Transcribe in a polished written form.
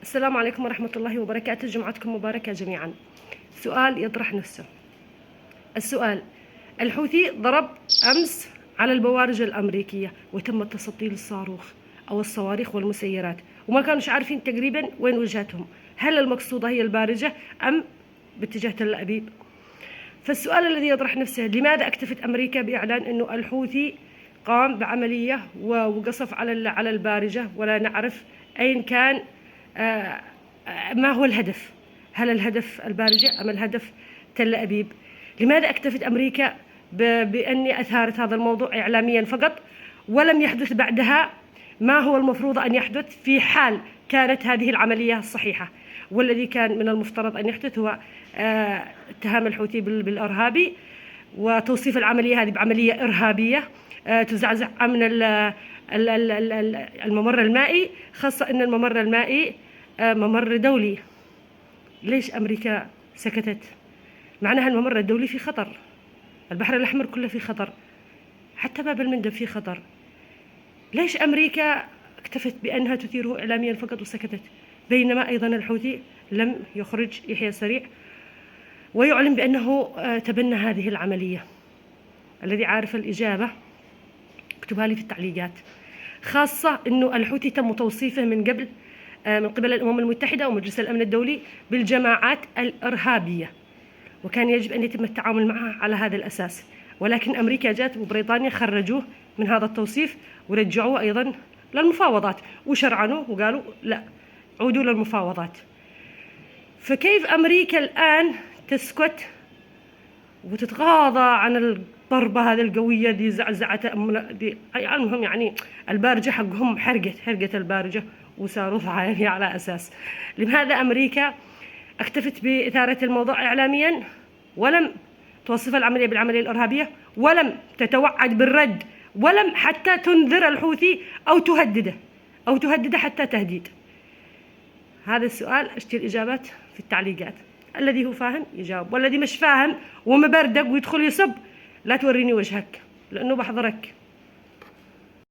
السلام عليكم ورحمة الله وبركاته، جمعتكم مباركة جميعا. سؤال يطرح نفسه. السؤال: الحوثي ضرب أمس على البوارج الأمريكية وتم تسطيل الصاروخ أو الصواريخ والمسيرات، وما كانوش عارفين تقريبا وين وجهتهم، هل المقصودة هي البارجة أم باتجاه تل أبيب؟ فالسؤال الذي يطرح نفسه: لماذا اكتفت أمريكا بإعلان أنه الحوثي قام بعملية وقصف على البارجة، ولا نعرف أين كان؟ ما هو الهدف؟ هل الهدف البارجة أم الهدف تل أبيب؟ لماذا اكتفت أمريكا بأن أثارت هذا الموضوع إعلاميا فقط، ولم يحدث بعدها ما هو المفروض أن يحدث في حال كانت هذه العملية الصحيحة؟ والذي كان من المفترض أن يحدث هو اتهام الحوثي بالإرهابي، وتوصيف العملية هذه بعملية إرهابية تزعزع أمن الممر المائي، خاصة أن الممر المائي ممر دولي. ليش أمريكا سكتت؟ معناها الممر الدولي في خطر، البحر الأحمر كله في خطر، حتى باب المندب في خطر. ليش أمريكا اكتفت بأنها تثيره إعلاميا فقط وسكتت، بينما أيضا الحوثي لم يخرج يحيى سريع ويعلن بأنه تبنى هذه العملية؟ الذي عارف الإجابة اكتبها لي في التعليقات. خاصة أنه الحوثي تم توصيفه من قبل من قبل الأمم المتحدة ومجلس الأمن الدولي بالجماعات الإرهابية، وكان يجب أن يتم التعامل معها على هذا الأساس، ولكن أمريكا جاءت وبريطانيا خرجوه من هذا التوصيف ورجعوه أيضا للمفاوضات وشرعنوه وقالوا لا، عودوا للمفاوضات. فكيف أمريكا الآن تسكت وتتغاضى عن الضربة هذه القوية دي زعزعت المهم يعني البارجة حقهم حرقت البارجة وصاروخها يعني على أساس. لماذا أمريكا اكتفت بإثارة الموضوع إعلاميا ولم توصف العملية بالعملية الإرهابية، ولم تتوعد بالرد، ولم حتى تنذر الحوثي أو تهدده حتى تهديد؟ هذا السؤال اشتري الإجابات في التعليقات. الذي هو فاهم يجاوب، والذي مش فاهم ومبردق ويدخل يسب لا توريني وجهك، لأنه بحضرك.